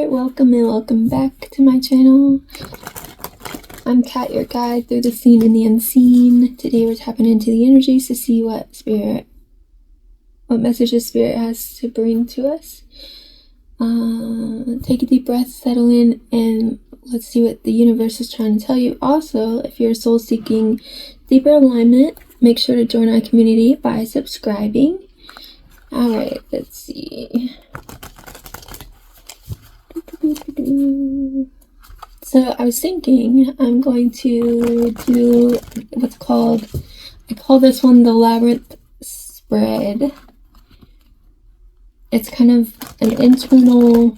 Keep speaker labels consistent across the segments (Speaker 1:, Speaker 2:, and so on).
Speaker 1: welcome and welcome back to my channel. I'm Kat, your guide through the seen and the unseen. Today we're tapping into the energies to see what messages Spirit has to bring to us. Take a deep breath, settle in, and let's see what the universe is trying to tell you. Also, if you're soul seeking deeper alignment, make sure to join our community by subscribing. Alright, let's see. So I was thinking I'm going to do what's called, I call this one the labyrinth spread. It's kind of an internal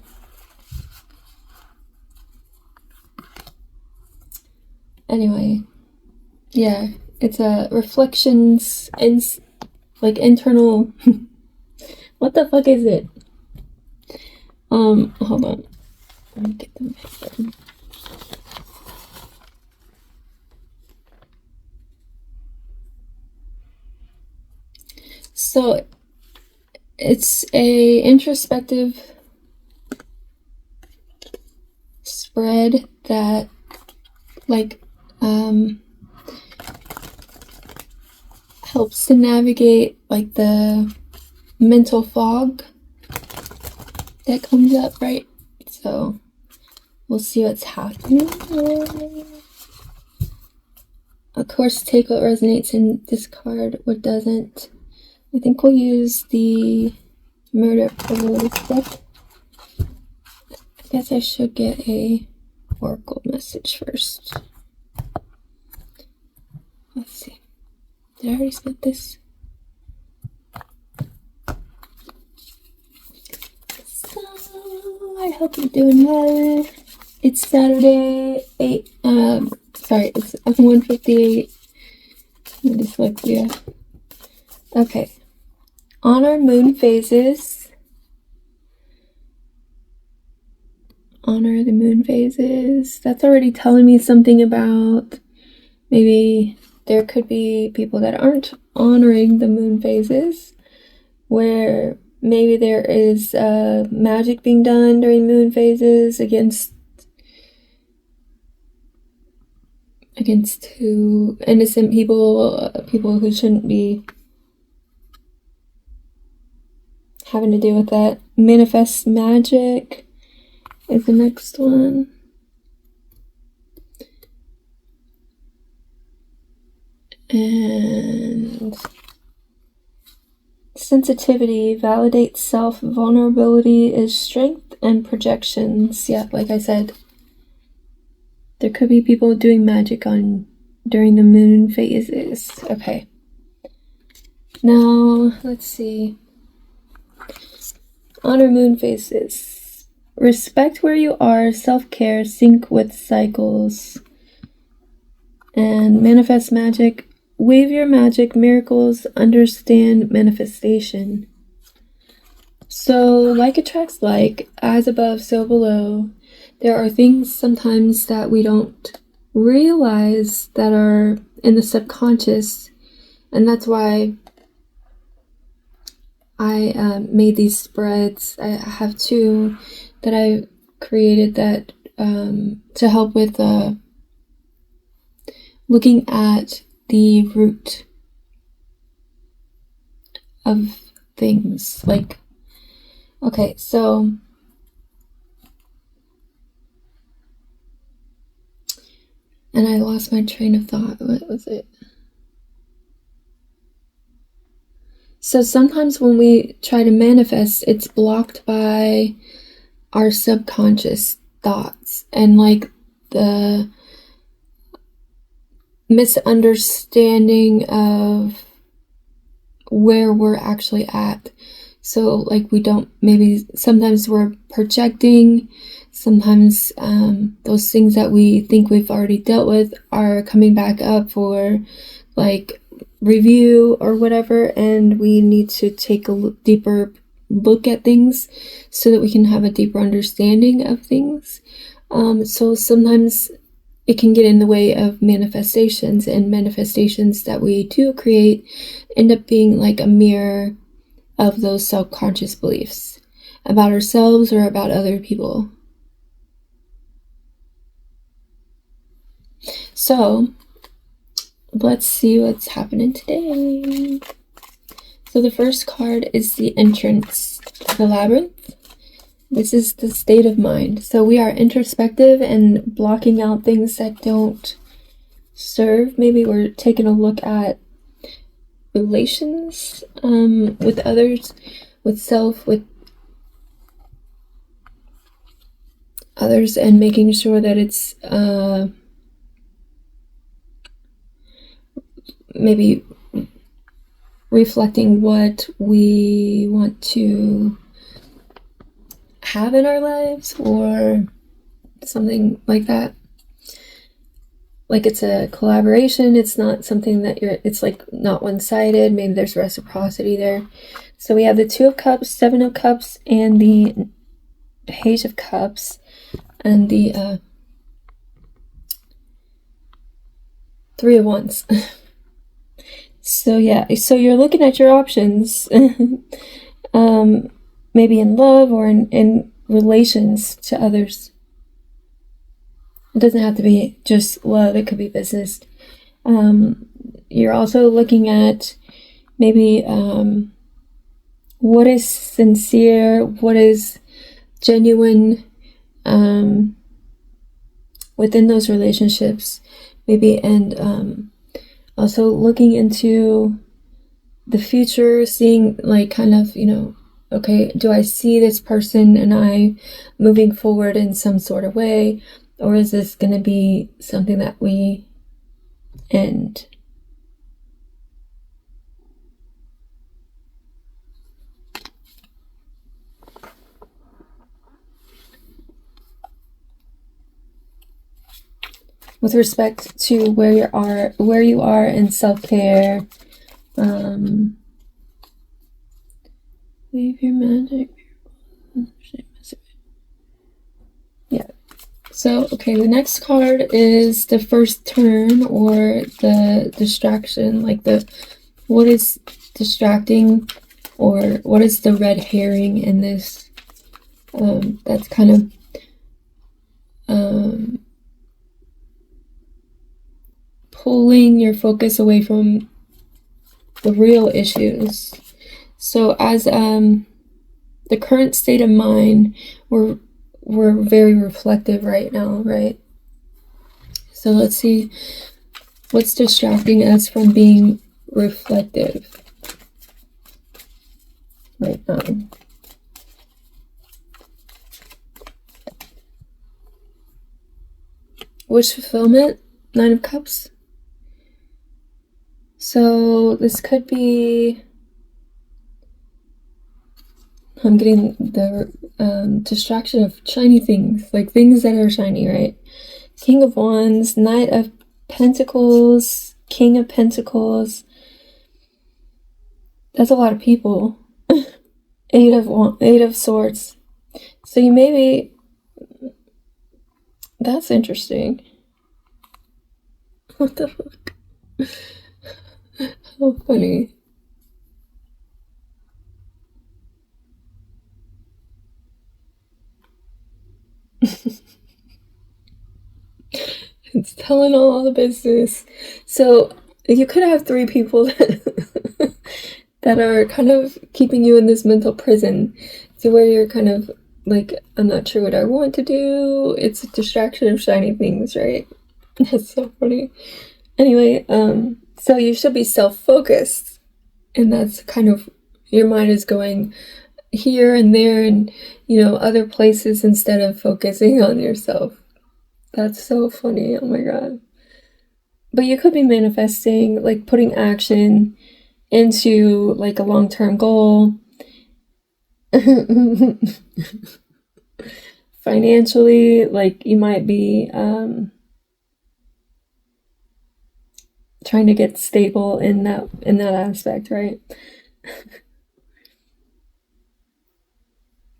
Speaker 1: it's a reflections and like internal what the fuck is it? Hold on. Let me get them back in. So it's a introspective spread that helps to navigate like the mental fog that comes up, right? So we'll see what's happening. Of course, take what resonates and discard what doesn't. I think we'll use the murder for this deck. I guess I should get a oracle message first. Let's see. Did I already split this? So I hope you're doing well. It's Saturday, it's 1:58. Dyslexia. Okay. Honor moon phases. Honor the moon phases. That's already telling me something about maybe there could be people that aren't honoring the moon phases, where maybe there is magic being done during moon phases against who innocent people, people who shouldn't be having to deal with that. Manifest magic is the next one. And sensitivity, validate self, vulnerability is strength and projections. Yeah, like I said, there could be people doing magic during the moon phases. Okay. Now, let's see. Honor moon phases. Respect where you are, self-care, sync with cycles. And manifest magic. Weave your magic, miracles, understand manifestation. So, like attracts like, as above, so below. There are things sometimes that we don't realize that are in the subconscious, and that's why I made these spreads. I have two that I created that to help with looking at the root of things. Like, okay, so and I lost my train of thought. What was it? So sometimes when we try to manifest, it's blocked by our subconscious thoughts and like the misunderstanding of where we're actually at. So like maybe sometimes we're projecting, sometimes those things that we think we've already dealt with are coming back up for like review or whatever, and we need to take a deeper look at things so that we can have a deeper understanding of things. So sometimes it can get in the way of manifestations, and manifestations that we do create end up being like a mirror of those subconscious beliefs about ourselves or about other people. So let's see what's happening today. So the first card is the entrance to the labyrinth. This is the state of mind. So we are introspective and blocking out things that don't serve. Maybe we're taking a look at relations with others, with self, with others, and making sure that it's maybe reflecting what we want to have in our lives or something like that. Like it's a collaboration. It's not something that it's like not one-sided. Maybe there's reciprocity there. So we have the 2 of Cups, 7 of Cups, and the Page of Cups, and the 3 of Wands. So yeah, so you're looking at your options, maybe in love or in relations to others. It doesn't have to be just love, it could be business. You're also looking at maybe what is sincere, what is genuine within those relationships, maybe, and also looking into the future, seeing like kind of, okay, do I see this person and I moving forward in some sort of way, or is this going to be something that we end? With respect to where you are in self-care, leave your magic. Yeah. So, okay, the next card is the first turn, or the distraction, like what is distracting, or what is the red herring in this? That's kind of pulling your focus away from the real issues. So as the current state of mind, we're very reflective right now, right? So let's see what's distracting us from being reflective right now. Wish fulfillment, 9 of Cups. So this could be, I'm getting the distraction of shiny things, like things that are shiny, right? King of Wands, Knight of Pentacles, King of Pentacles. That's a lot of people. 8 of Swords. So you maybe, that's interesting. What the fuck? How funny. It's telling all the business. So you could have 3 people that are kind of keeping you in this mental prison, to where you're kind of like, I'm not sure what I want to do. It's a distraction of shiny things, right? That's so funny. Anyway, so you should be self-focused, and that's kind of, your mind is going here and there and, other places instead of focusing on yourself. That's so funny. Oh my god. But you could be manifesting, like putting action into like a long-term goal. Financially, like you might be trying to get stable in that aspect, right?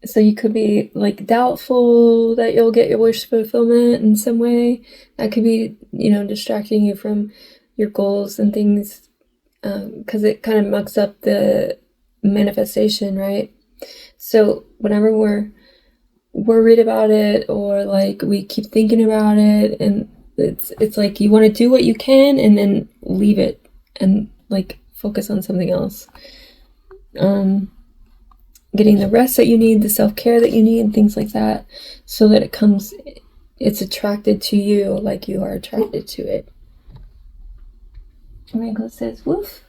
Speaker 1: So you could be like doubtful that you'll get your wish fulfillment in some way. That could be, distracting you from your goals and things, because it kind of mucks up the manifestation, right? So whenever we're worried about it, or like we keep thinking about it, and It's like you want to do what you can and then leave it and like focus on something else. Getting the rest that you need, the self-care that you need, things like that, so that it's attracted to you like you are attracted to it. Rainbow says, woof.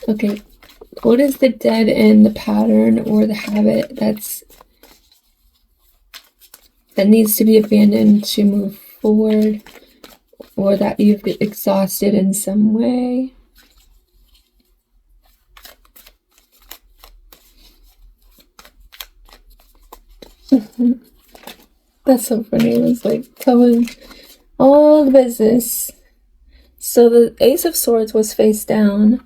Speaker 1: Okay, what is the dead end, the pattern, or the habit that needs to be abandoned to move forward, or that you've exhausted in some way? That's so funny. It was like telling all the business. So the Ace of Swords was face down.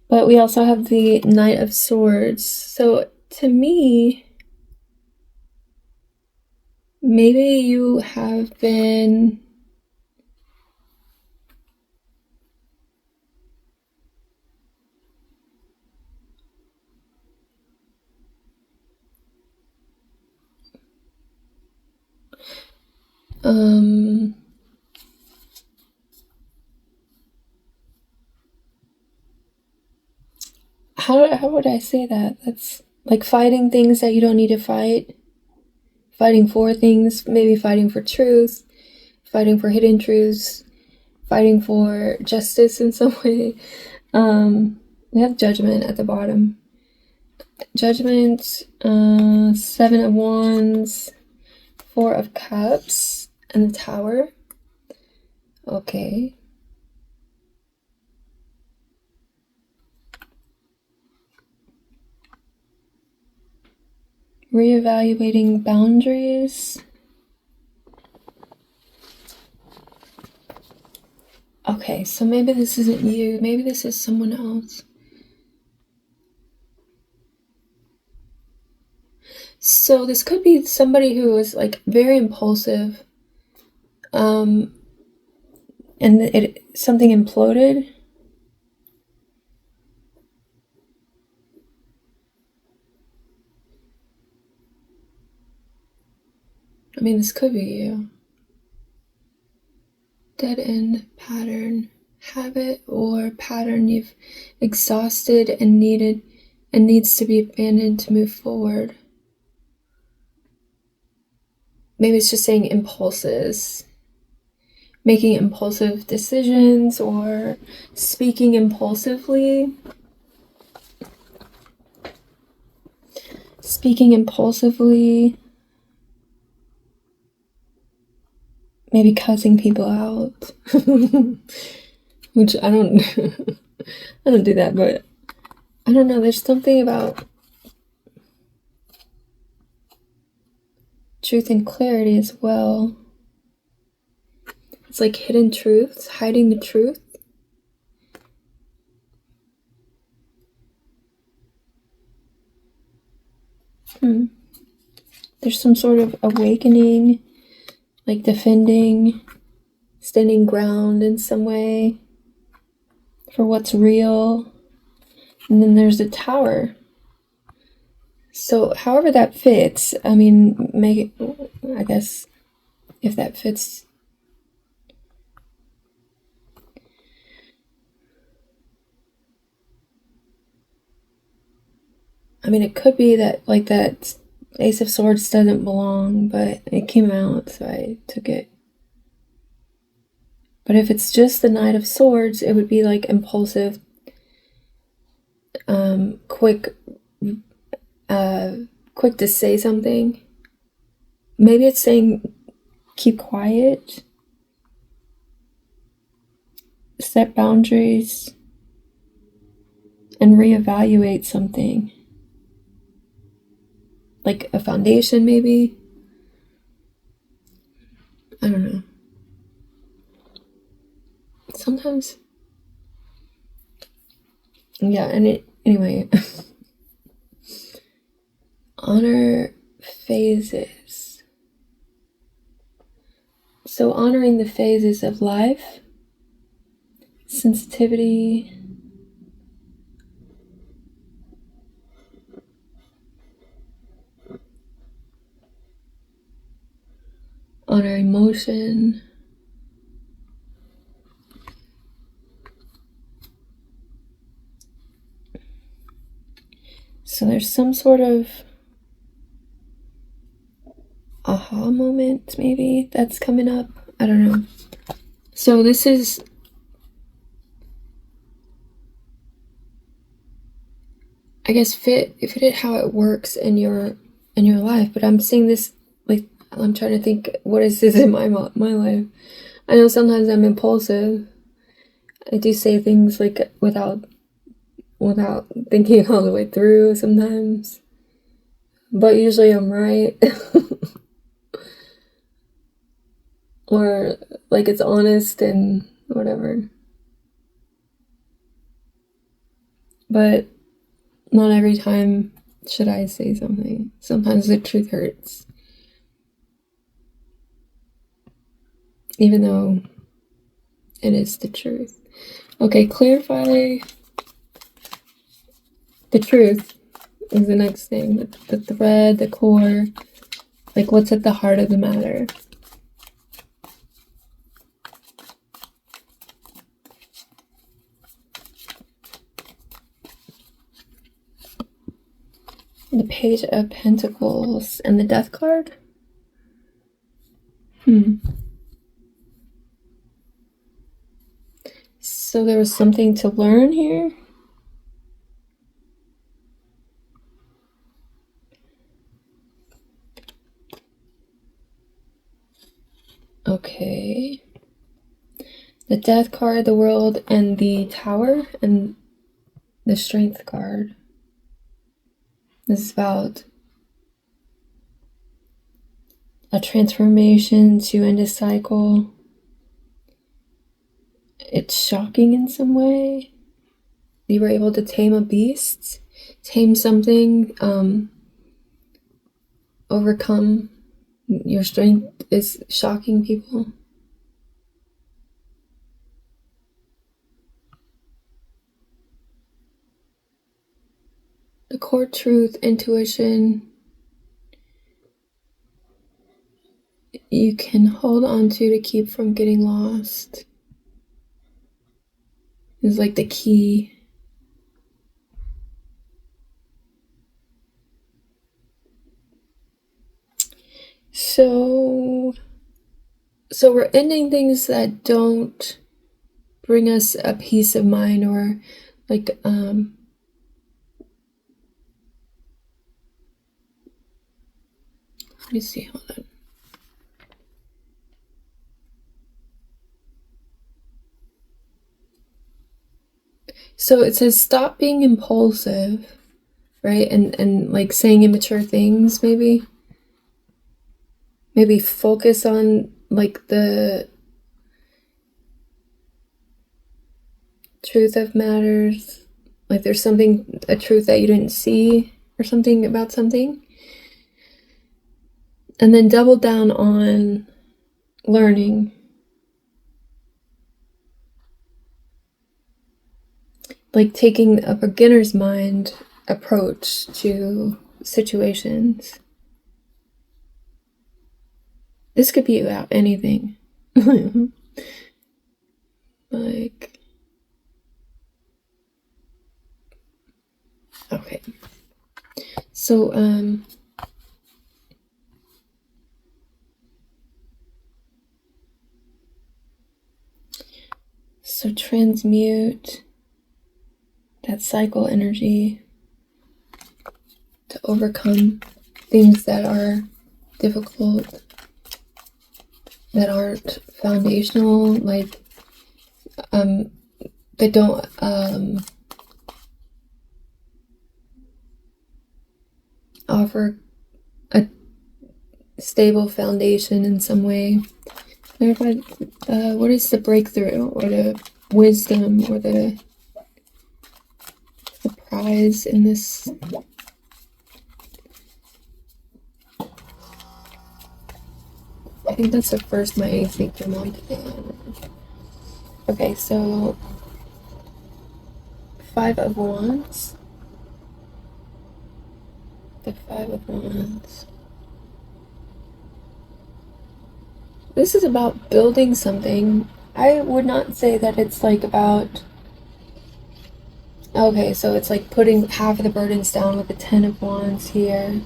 Speaker 1: But we also have the Knight of Swords. So to me, maybe you have been how would I say that? That's like fighting things that you don't need to fight. Fighting for things, maybe fighting for truth, fighting for hidden truths, fighting for justice in some way. We have Judgment at the bottom. Judgment, 7 of Wands, 4 of Cups, and the Tower. Okay. Reevaluating boundaries. Okay, so maybe this isn't you. Maybe this is someone else. So this could be somebody who is like very impulsive. And something imploded. I mean, this could be you. Dead end, pattern, habit, or pattern you've exhausted and needs to be abandoned to move forward. Maybe it's just saying impulses. Making impulsive decisions or speaking impulsively. Maybe cussing people out. Which I don't I don't do that, but I don't know, there's something about truth and clarity as well. It's like hidden truths, hiding the truth. There's some sort of awakening, like defending, standing ground in some way for what's real. And then there's the Tower. So however that fits, I mean, make it, I guess, if that fits. I mean, it could be that, like, that Ace of Swords doesn't belong, but it came out, so I took it. But if it's just the Knight of Swords, it would be like impulsive, quick to say something. Maybe it's saying keep quiet, set boundaries, and reevaluate something. Like a foundation, maybe. I don't know. Sometimes. Yeah, and anyway. Honor phases. So honoring the phases of life, sensitivity, on our emotion. So there's some sort of aha moment maybe that's coming up. I don't know. So this is I guess fit it how it works in your life, but I'm seeing this like I'm trying to think what is this in my life. I know sometimes I'm impulsive. I do say things like without thinking all the way through sometimes. But usually I'm right. Or like it's honest and whatever. But not every time should I say something. Sometimes the truth hurts. Even though it is the truth. Okay, clarify the truth is the next thing. The thread, the core, like what's at the heart of the matter. The Page of Pentacles and the Death card. So there was something to learn here. Okay. The Death card, the World, and the Tower, and the Strength card. This is about a transformation to end a cycle. It's shocking in some way. You were able to tame a beast, tame something, overcome. Your strength is shocking people. The core truth, intuition, you can hold on to keep from getting lost. Is like the key. So we're ending things that don't bring us a peace of mind, or like let me see, hold on. So it says stop being impulsive, right? And like saying immature things, maybe focus on like the truth of matters. Like there's something, a truth that you didn't see or something about something. And then double down on learning. Like taking a beginner's mind approach to situations. This could be about anything. Like, okay. So, transmute that cycle energy to overcome things that are difficult, that aren't foundational, like that don't offer a stable foundation in some way. Clarify what is the breakthrough or the wisdom or the prize in this. I think that's the first my AC came on today. Okay, so 5 of Wands. The 5 of Wands. this is about building something. I would not say that it's like about, okay, so it's like putting half of the burdens down with the 10 of Wands here,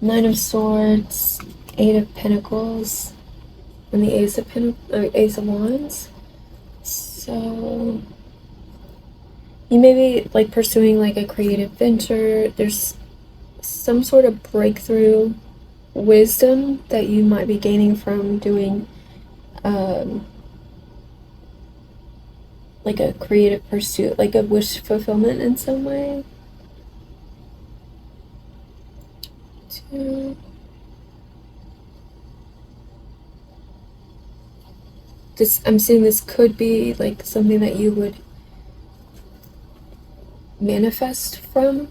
Speaker 1: 9 of Swords, 8 of Pentacles, and the Ace of Wands. So you may be like pursuing like a creative venture. There's some sort of breakthrough wisdom that you might be gaining from doing like a creative pursuit, like a wish fulfillment in some way. I'm seeing this could be like something that you would manifest from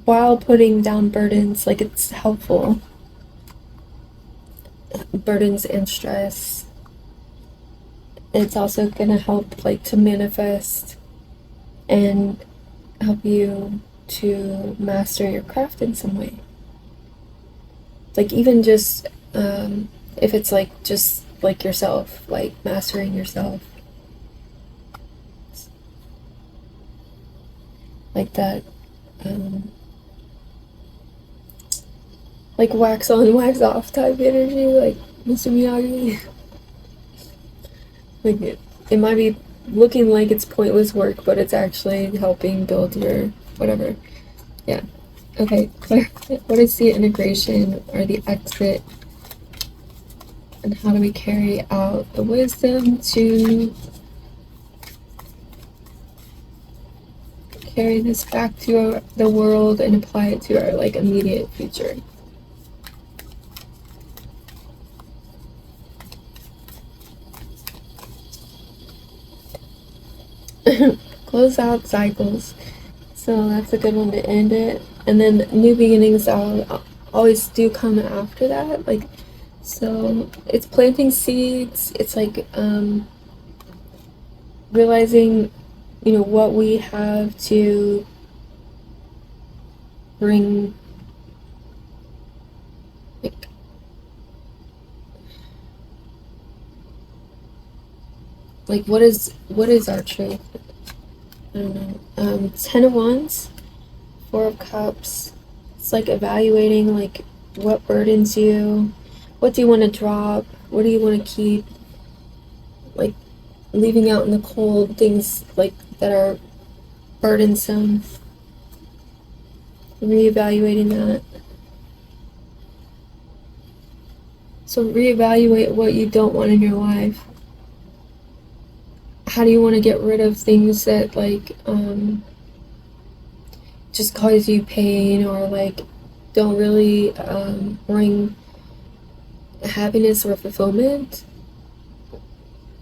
Speaker 1: while putting down burdens. Like, it's helpful. Burdens and stress. It's also gonna help like to manifest and help you to master your craft in some way. Like, even just if it's like just like yourself, like mastering yourself, like that like wax on, wax off type energy, like Mr. Miyagi. Like, it might be looking like it's pointless work, but it's actually helping build your whatever. Yeah. Okay, what is the integration or the exit, and how do we carry out the wisdom to carry this back to the world and apply it to our like immediate future? Close out cycles, so that's a good one to end it. And then new beginnings always do come after that. Like, so it's planting seeds. It's like realizing, you know, what we have to bring, like what is our truth? I don't know. 10 of Wands, 4 of Cups. It's like evaluating like what burdens you, what do you want to drop, what do you want to keep, like leaving out in the cold things like that are burdensome, reevaluating that. So reevaluate what you don't want in your life. How do you want to get rid of things that like just cause you pain, or like don't really bring happiness or fulfillment,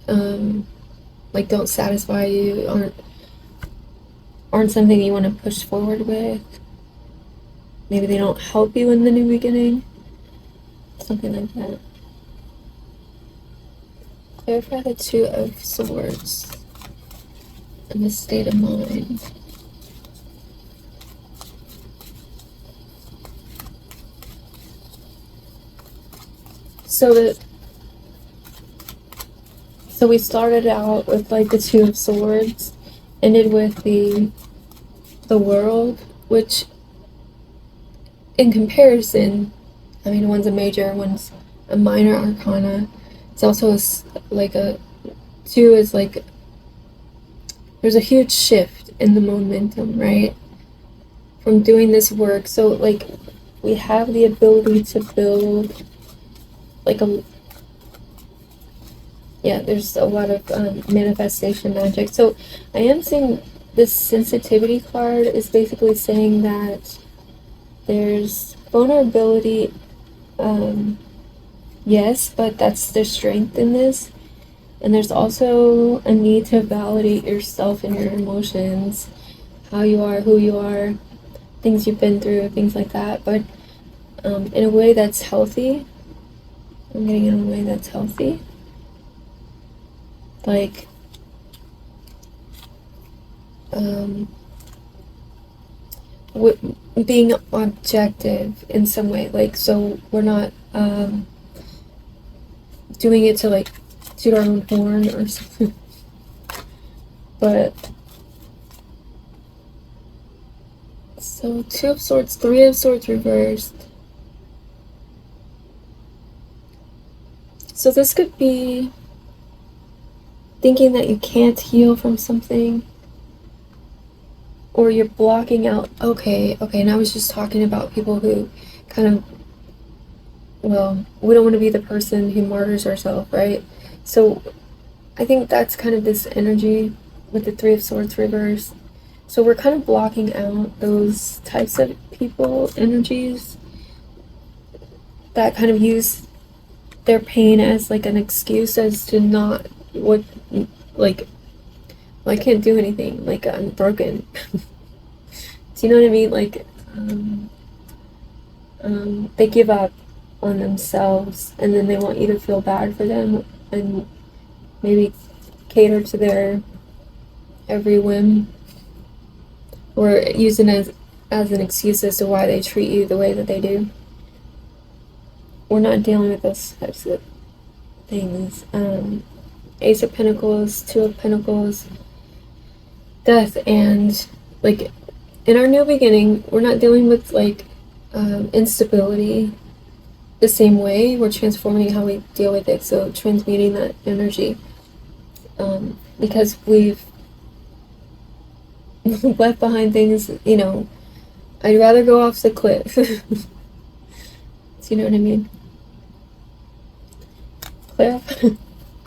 Speaker 1: like don't satisfy you, aren't something you want to push forward with. Maybe they don't help you in the new beginning, something like that. Clarify the 2 of Swords and the state of mind. So we started out with like the 2 of Swords, ended with the World, which in comparison, I mean, one's a major, one's a minor arcana. It's also like a 2 is like, there's a huge shift in the momentum, right? From doing this work. So like we have the ability to build like there's a lot of manifestation magic. So I am seeing this sensitivity card is basically saying that there's vulnerability, yes, but that's the strength in this. And there's also a need to validate yourself and your emotions, how you are, who you are, things you've been through, things like that, but in a way that's healthy. I'm getting in a way that's healthy. Like, being objective in some way, like, so we're not doing it to like toot our own horn or something. But so 2 of Swords, 3 of Swords reversed. So this could be thinking that you can't heal from something, or you're blocking out. Okay, and I was just talking about people who kind of, well, we don't want to be the person who martyrs herself, right? So I think that's kind of this energy with the 3 of Swords reversed. So we're kind of blocking out those types of people, energies that kind of use their pain as like an excuse as to not what, like, well, I can't do anything, like I'm broken. Do you know what I mean? Like they give up on themselves, and then they want you to feel bad for them and maybe cater to their every whim, or use it as an excuse as to why they treat you the way that they do. We're not dealing with those types of things. Ace of Pentacles, 2 of Pentacles, Death, and like in our new beginning, we're not dealing with like instability the same way. We're transforming how we deal with it, so transmuting that energy, because we've left behind things, you know, I'd rather go off the cliff. Do you know what I mean? Clarify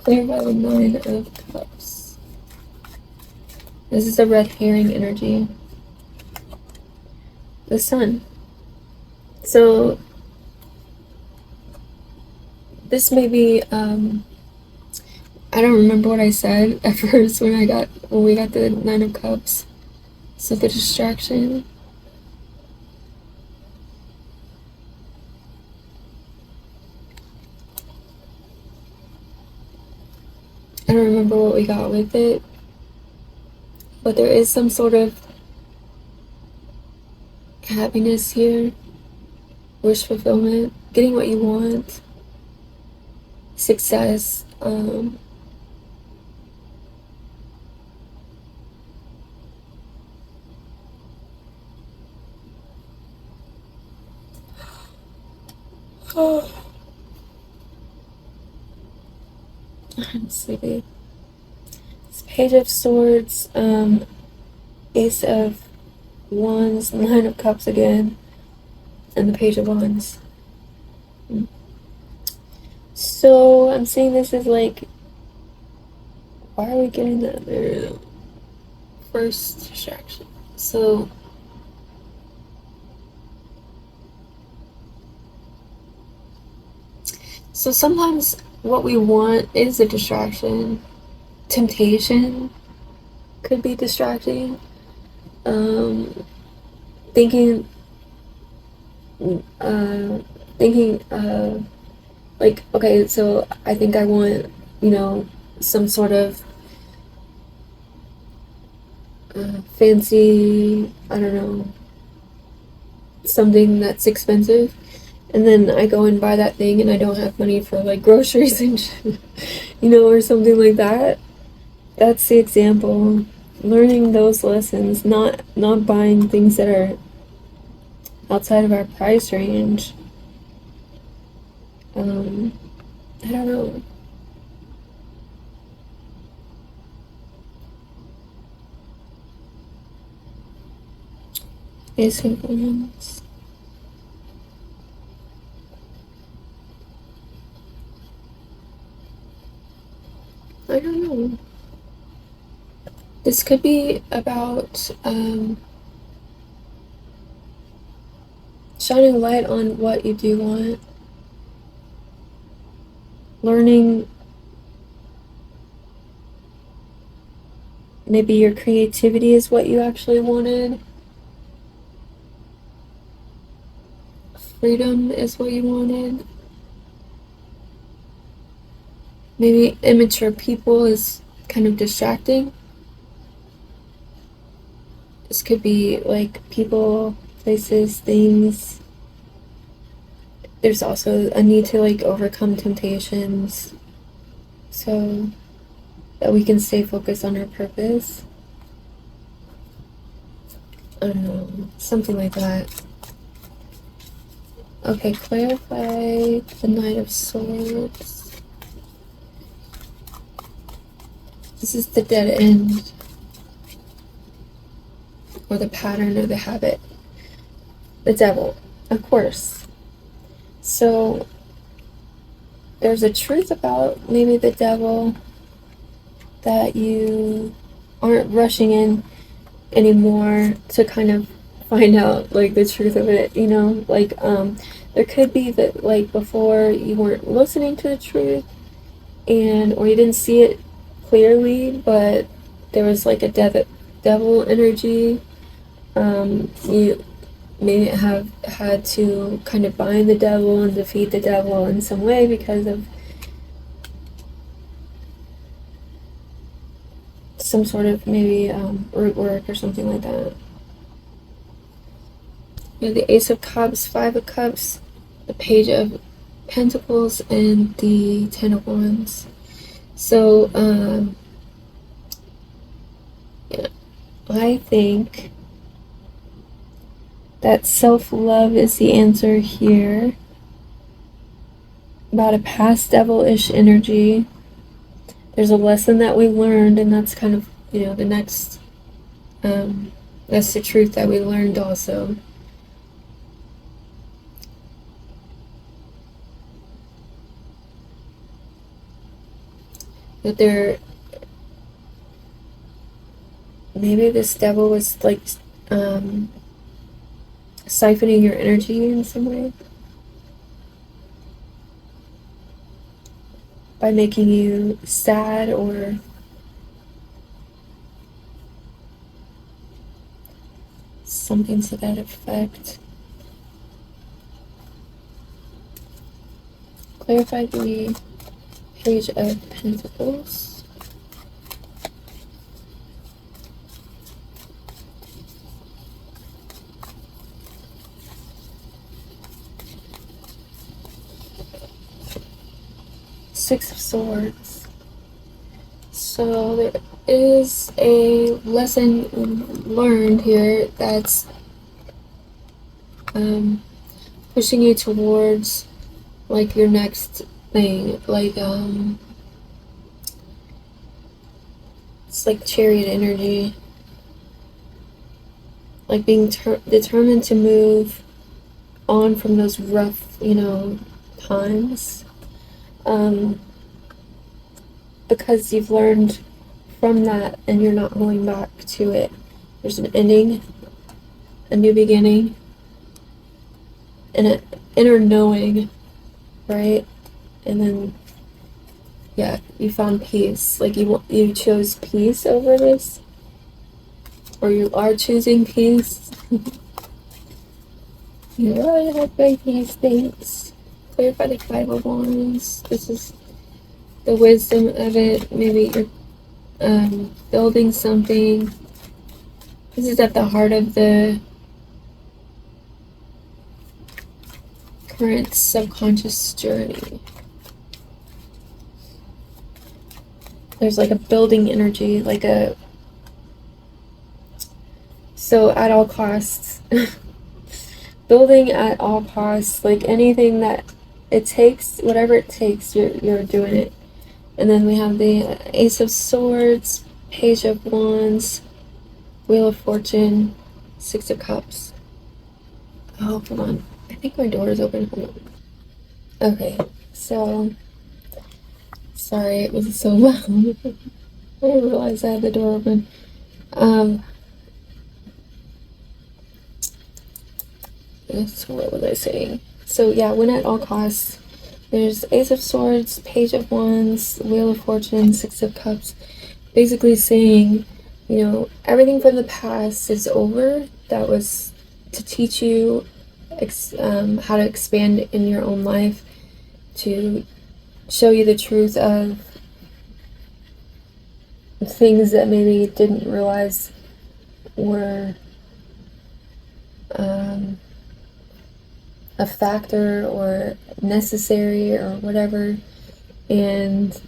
Speaker 1: the 9 of Cups. This is a red herring energy. The Sun. So this may be, I don't remember what I said at first when we got the 9 of Cups. So the distraction. I don't remember what we got with it, but there is some sort of happiness here, wish fulfillment, getting what you want, success. I'm sleepy. It's Page of Swords, Ace of Wands, 9 of Cups again, and the Page of Wands. So I'm seeing this as like, why are we getting that there? First distraction. So sometimes what we want is a distraction. Temptation could be distracting. Thinking like, okay, so I think I want, you know, some sort of fancy, I don't know, something that's expensive, and then I go and buy that thing and I don't have money for like groceries and shit, you know, or something like that. That's the example. Learning those lessons, not buying things that are outside of our price range. I don't know. Ace of Wands. I don't know. This could be about shining light on what you do want. Learning maybe your creativity is what you actually wanted. Freedom is what you wanted. Maybe immature people is kind of distracting. This could be like people, places, things. There's also a need to like overcome temptations so that we can stay focused on our purpose. I don't know, something like that. Okay, clarify the Knight of Swords. This is the dead end, or the pattern, or the habit. The devil, of course. So there's a truth about maybe the devil that you aren't rushing in anymore to kind of find out like the truth of it, you know, like there could be that like before you weren't listening to the truth, and or you didn't see it clearly, but there was like a devil energy. You may have had to kind of bind the devil and defeat the devil in some way because of some sort of maybe root work or something like that. You know, the Ace of Cups, Five of Cups, the Page of Pentacles, and the Ten of Wands. So yeah, I think that self-love is the answer here. About a past devilish energy. There's a lesson that we learned, and that's kind of, you know, the next, that's the truth that we learned also. That there, maybe this devil was like, siphoning your energy in some way. By making you sad or something to that effect. Clarify the Page of Pentacles. Six of Swords. So there is a lesson learned here that's pushing you towards like your next thing, like it's like Chariot energy, like being determined to move on from those rough, you know, times, because you've learned from that and you're not going back to it. There's an ending, a new beginning, and an inner knowing, right? And then, yeah, you found peace. Like you chose peace over this, or you are choosing peace. You really have great these things. Clarify the Five of Wands. This is the wisdom of it. Maybe you're building something. This is at the heart of the current subconscious journey. There's like a building energy, like a, so at all costs. Building at all costs, like anything that it takes, whatever it takes, you're doing it. And then we have the Ace of Swords, Page of Wands, Wheel of Fortune, Six of Cups. Oh, come on. I think my door is open. Hold on. Okay, so sorry it was so loud. I didn't realize I had the door open. So what was I saying? So yeah, win at all costs. There's Ace of Swords, Page of Wands, Wheel of Fortune, Six of Cups. Basically saying, you know, everything from the past is over. That was to teach you how to expand in your own life, to show you the truth of things that maybe you didn't realize were a factor or necessary or whatever, and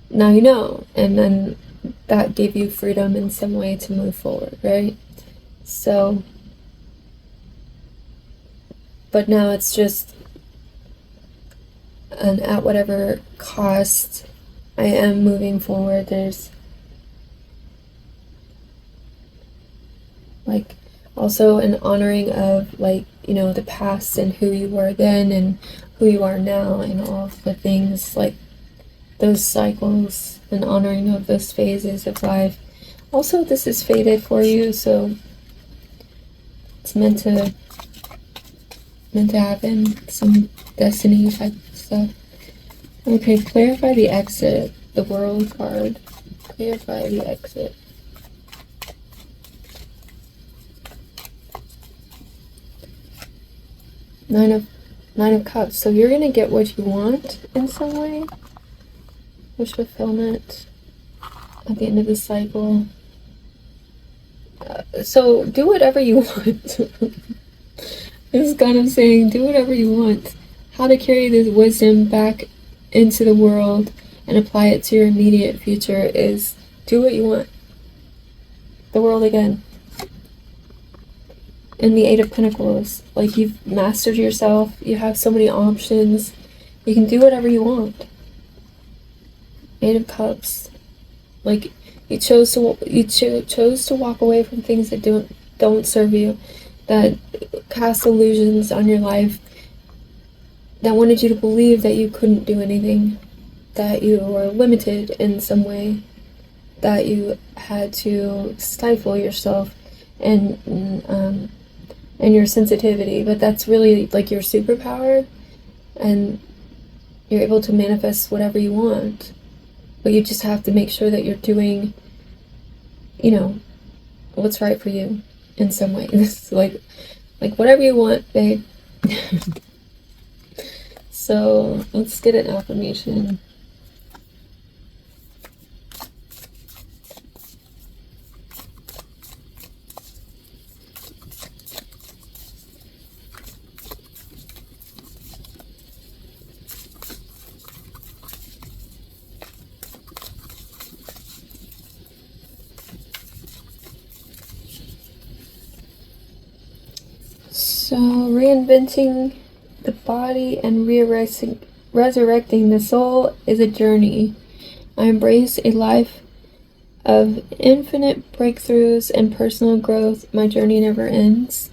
Speaker 1: now you know, and then that gave you freedom in some way to move forward, right? So, but now it's just an at whatever cost I am moving forward. There's like also an honoring of, like, you know, the past and who you were then and who you are now and all of the things, like those cycles, and honoring of those phases of life. Also, this is fated for you, so it's meant to happen, some destiny type stuff. Okay, clarify the exit, the world card. Clarify the exit. Nine of Cups. So you're gonna get what you want in some way. Wish fulfillment at the end of the cycle. So do whatever you want. This is kind of saying do whatever you want. How to carry this wisdom back into the world and apply it to your immediate future is do what you want. The world again. In the Eight of Pentacles, like, you've mastered yourself, you have so many options, you can do whatever you want. Eight of Cups, like, you chose to walk away from things that don't serve you, that cast illusions on your life, that wanted you to believe that you couldn't do anything, that you were limited in some way, that you had to stifle yourself and your sensitivity, but that's really like your superpower, and you're able to manifest whatever you want. But you just have to make sure that you're doing, you know, what's right for you in some way. This is like whatever you want, babe. So let's get an affirmation. So, reinventing the body and resurrecting the soul is a journey. I embrace a life of infinite breakthroughs and personal growth. My journey never ends.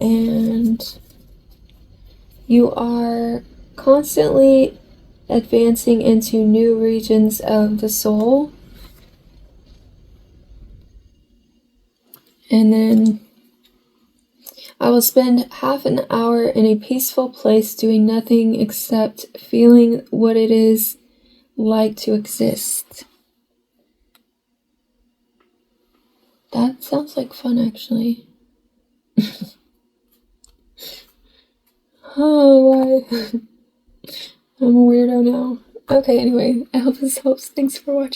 Speaker 1: And you are constantly advancing into new regions of the soul. And then I will spend half an hour in a peaceful place doing nothing except feeling what it is like to exist. That sounds like fun, actually. Oh, why? I'm a weirdo now. Okay, anyway, I hope this helps. Thanks for watching.